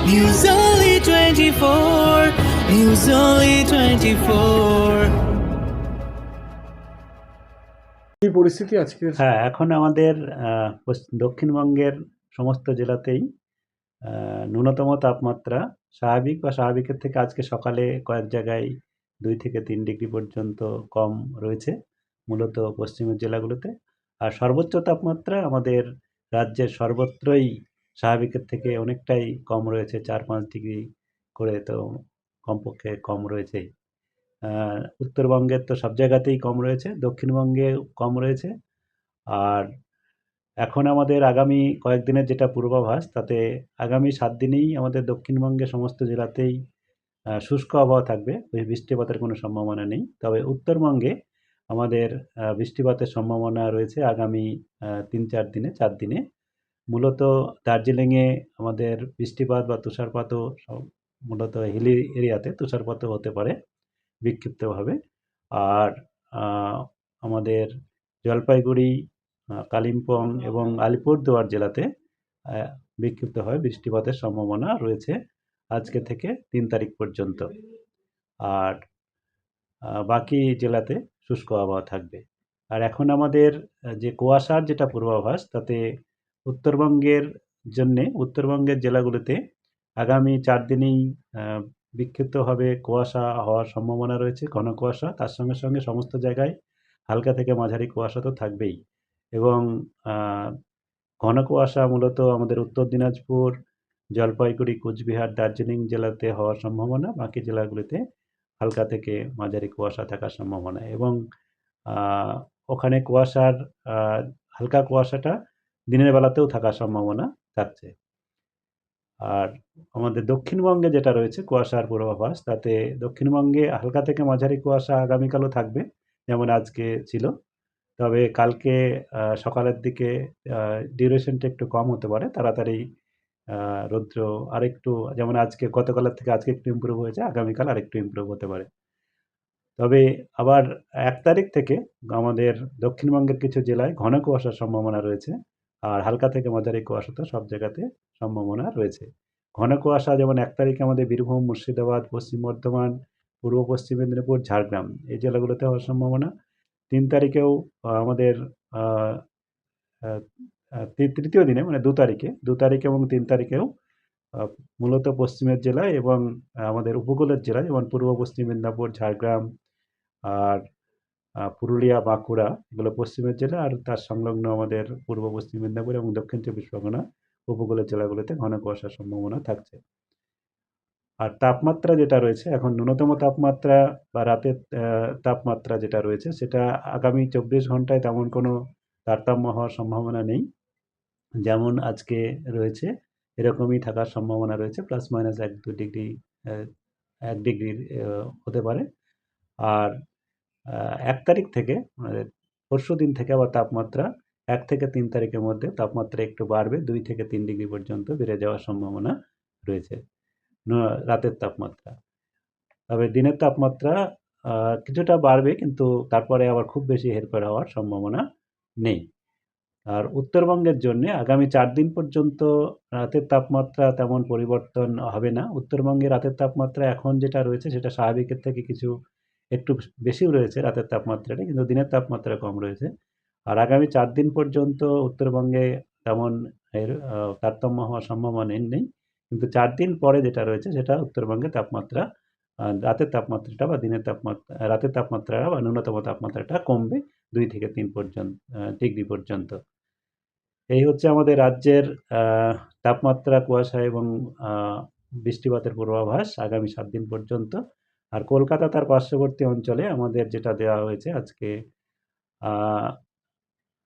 News Only 24. News Only 24. কি পরিস্থিতি আজকে? হ্যাঁ, এখন আমাদের দক্ষিণবঙ্গের সমস্ত জেলাতেই ন্যূনতম তাপমাত্রা স্বাভাবিক বা স্বাভাবিকের থেকে আজকে সকালে কয়েক জায়গায় 2 থেকে 3 ডিগ্রি পর্যন্ত কম রয়েছে, মূলত পশ্চিমের জেলাগুলোতে। আর সর্বোচ্চ তাপমাত্রা আমাদের রাজ্যের সর্বত্রই স্বাভাবিকের থেকে অনেকটাই কম রয়েছে, 4-5 ডিগ্রি করে তো কমপক্ষে কম রয়েছেই। উত্তরবঙ্গের তো সব জায়গাতেই কম রয়েছে, দক্ষিণবঙ্গেও কম রয়েছে। আর এখন আমাদের আগামী কয়েকদিনের যেটা পূর্বাভাস, তাতে আগামী 7 দিনেই আমাদের দক্ষিণবঙ্গের সমস্ত জেলাতেই শুষ্ক আবহাওয়া থাকবে, বৃষ্টিপাতের কোনো সম্ভাবনা নেই। তবে উত্তরবঙ্গে আমাদের বৃষ্টিপাতের সম্ভাবনা রয়েছে আগামী 3-4 দিনে, 4 দিনে। মূলত দার্জিলিংয়ে আমাদের বৃষ্টিপাত বা তুষারপাতও মূলত হিলি এরিয়াতে তুষারপাতও হতে পারে বিক্ষিপ্তভাবে। আর আমাদের জলপাইগুড়ি, কালিম্পং এবং আলিপুরদুয়ার জেলাতে বিক্ষিপ্তভাবে বৃষ্টিপাতের সম্ভাবনা রয়েছে আজকে থেকে 3 তারিখ পর্যন্ত। আর বাকি জেলাতে শুষ্ক আবহাওয়া থাকবে। আর এখন আমাদের যে কুয়াশার যেটা পূর্বাভাস, তাতে উত্তরবঙ্গের জেলাগুলোতে আগামী 4 দিনেই বিক্ষিপ্তভাবে কুয়াশা হওয়ার সম্ভাবনা রয়েছে, ঘন কুয়াশা। তার সঙ্গে সঙ্গে সমস্ত জায়গায় হালকা থেকে মাঝারি কুয়াশা তো থাকবেই। এবং ঘন কুয়াশা মূলত আমাদের উত্তর দিনাজপুর, জলপাইগুড়ি, কোচবিহার, দার্জিলিং জেলাতে হওয়ার সম্ভাবনা। বাকি জেলাগুলিতে হালকা থেকে মাঝারি কুয়াশা থাকার সম্ভাবনা। এবং ওখানে হালকা কুয়াশাটা দিনের বেলাতেও থাকার সম্ভাবনা থাকছে। আর আমাদের দক্ষিণবঙ্গে যেটা রয়েছে কুয়াশার পূর্বাভাস, তাতে দক্ষিণবঙ্গে হালকা থেকে মাঝারি কুয়াশা আগামীকালও থাকবে, যেমন আজকে ছিল। তবে কালকে সকালের দিকে ডিউরেশনটা একটু কম হতে পারে, তাড়াতাড়ি রৌদ্র আরেকটু, যেমন গতকালের থেকে আজকে একটু ইমপ্রুভ হয়েছে, আগামীকাল আরেকটু ইমপ্রুভ হতে পারে। তবে আবার 1 তারিখ থেকে আমাদের দক্ষিণবঙ্গের কিছু জেলায় ঘন কুয়াশার সম্ভাবনা রয়েছে। আর হালকা থেকে মাঝারি কুয়াশা তো সব জায়গাতে সম্ভাবনা রয়েছে। ঘন কুয়াশা যেমন 1 তারিখে আমাদের বীরভূম, মুর্শিদাবাদ, পশ্চিম বর্ধমান, পূর্ব পশ্চিম মেদিনীপুর, ঝাড়গ্রাম এই জেলাগুলোতে হওয়ার সম্ভাবনা। 3 তারিখেও আমাদের আহ, আহ, তৃতীয় দিনে মানে 2 তারিখে এবং 3 তারিখেও মূলত পশ্চিমের জেলায় এবং আমাদের উপকূলের জেলায়, যেমন পূর্ব পশ্চিম মেদিনীপুর, ঝাড়গ্রাম, আর পুরুলিয়া, বাঁকুড়া এগুলো পশ্চিমের জেলা। আর তার সংলগ্ন আমাদের পূর্ব পশ্চিম মেদিনীপুর এবং দক্ষিণ 24 পরগনা উপকূলের জেলাগুলোতে ঘন কুয়াশার সম্ভাবনা থাকছে। আর তাপমাত্রা যেটা রয়েছে, এখন ন্যূনতম তাপমাত্রা বা রাতের তাপমাত্রা যেটা রয়েছে, সেটা আগামী 24 ঘন্টায় তেমন কোনো তারতম্য হওয়ার সম্ভাবনা নেই। যেমন আজকে রয়েছে এরকমই থাকার সম্ভাবনা রয়েছে, প্লাস মাইনাস 1-2 ডিগ্রি, 1 ডিগ্রির হতে পারে। আর 1 তারিখ থেকে মানে পরশুদিন থেকে আবার তাপমাত্রা 1 থেকে 3 তারিখের মধ্যে তাপমাত্রা একটু বাড়বে, 2 থেকে 3 ডিগ্রি পর্যন্ত বেড়ে যাওয়ার সম্ভাবনা রয়েছে রাতের তাপমাত্রা। তবে দিনের তাপমাত্রা কিছুটা বাড়বে, কিন্তু তারপরে আবার খুব বেশি হেরফের হওয়ার সম্ভাবনা নেই। আর উত্তরবঙ্গের জন্যে আগামী 4 দিন পর্যন্ত রাতের তাপমাত্রা তেমন পরিবর্তন হবে না। উত্তরবঙ্গে রাতের তাপমাত্রা এখন যেটা রয়েছে সেটা স্বাভাবিকের থেকে কিছু একটু বেশিও রয়েছে রাতের তাপমাত্রাটা, কিন্তু দিনের তাপমাত্রা কম রয়েছে। আর আগামী 4 দিন পর্যন্ত উত্তরবঙ্গে তেমন তারতম্য হওয়ার সম্ভাবনা নেই। কিন্তু 4 দিন পরে যেটা রয়েছে সেটা উত্তরবঙ্গে তাপমাত্রা, রাতের তাপমাত্রাটা বা রাতের তাপমাত্রা বা ন্যূনতম তাপমাত্রাটা কমবে 2 থেকে 3 ডিগ্রি পর্যন্ত। এই হচ্ছে আমাদের রাজ্যের তাপমাত্রা, কুয়াশা এবং বৃষ্টিপাতের পূর্বাভাস আগামী 7 দিন পর্যন্ত। আর কলকাতা তার পার্শ্ববর্তী অঞ্চলে আমাদের যেটা দেওয়া হয়েছে আজকে,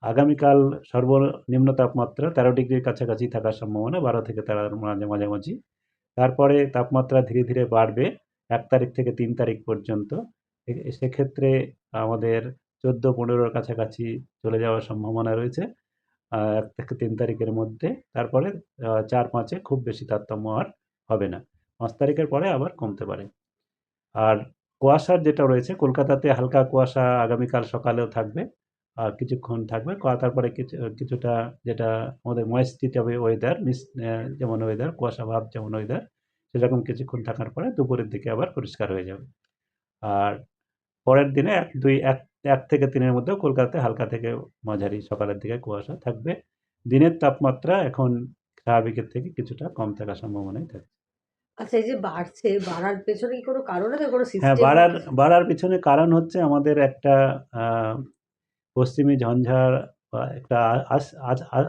আগামীকাল সর্বনিম্ন তাপমাত্রা 13 ডিগ্রির কাছাকাছি থাকার সম্ভাবনা, 12 থেকে 13 মাঝামাঝি। তারপরে তাপমাত্রা ধীরে ধীরে বাড়বে 1 তারিখ থেকে 3 তারিখ পর্যন্ত। সেক্ষেত্রে আমাদের 14-15 কাছাকাছি চলে যাওয়ার সম্ভাবনা রয়েছে 1 থেকে 3 তারিখের মধ্যে। তারপরে 4-5-এ খুব বেশি তারতম্য আর হবে না। 5 তারিখের পরে আবার কমতে পারে। আর কুয়াশার যেটা রয়েছে, কলকাতাতে হালকা কুয়াশা আগামীকাল সকালেও থাকবে। কিছুক্ষণ থাকবে, তারপরে কিছুটা যেটা আমাদের ময়েস্টিটি হবে ওয়েদার, যেমন ওয়েদার, কুয়াশা ভাব যেমন ওয়েদার, সেরকম কিছুক্ষণ থাকার পরে দুপুরের দিকে আবার পরিষ্কার হয়ে যাবে। আর পরের দিনে ১ থেকে ৩ এর মধ্যেও কলকাতাতে হালকা থেকে মাঝারি সকালের দিকে কুয়াশা থাকবে। দিনের তাপমাত্রা এখন স্বাভাবিকের থেকে কিছুটা কম থাকার সম্ভাবনাই থাকে। আচ্ছা, এই যে বাড়ছে, বাড়ার পেছনে কি কোনো কারণ আছে? কোনো হ্যাঁ, সিস্টেম বা কিছু? বাড়ার পিছনে কারণ হচ্ছে আমাদের একটা আ পশ্চিমী ঝঞ্ঝার একটা আস আজ আ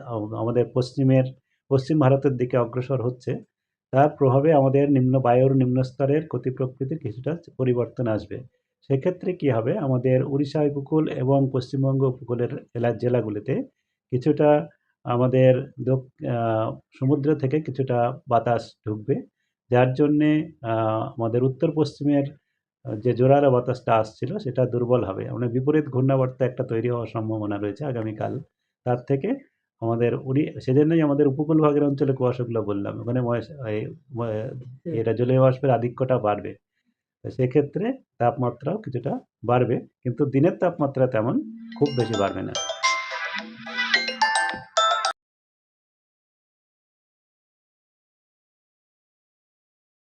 আমাদের পশ্চিম ভারতের দিকে অগ্রসর হচ্ছে। তার প্রভাবে আমাদের বায়ুর নিম্নস্তরের গতি প্রকৃতির কিছুটা পরিবর্তন আসবে। সেক্ষেত্রে কি হবে, আমাদের উড়িষ্যা উপকূল এবং পশ্চিমবঙ্গ উপকূলের জেলাগুলিতে কিছুটা আমাদের দক আ সমুদ্র থেকে কিছুটা বাতাস ঢুকবে। যার জন্যে আমাদের উত্তর পশ্চিমের যে জোরালো বাতাসটা আসছিল সেটা দুর্বল হবে। মানে বিপরীত ঘূর্ণাবর্ত একটা তৈরি হওয়ার সম্ভাবনা রয়েছে আগামীকাল। তার থেকে আমাদের সেজন্যই আমাদের উপকূল ভাগের অঞ্চলে কুয়াশাগুলো বললাম। ওখানে এই ময় হুম। এটা জলীয় বাষ্পের আধিক্যটা বাড়বে। তো সেক্ষেত্রে তাপমাত্রাও কিছুটা বাড়বে। কিন্তু দিনের তাপমাত্রা তেমন খুব বেশি বাড়বে না।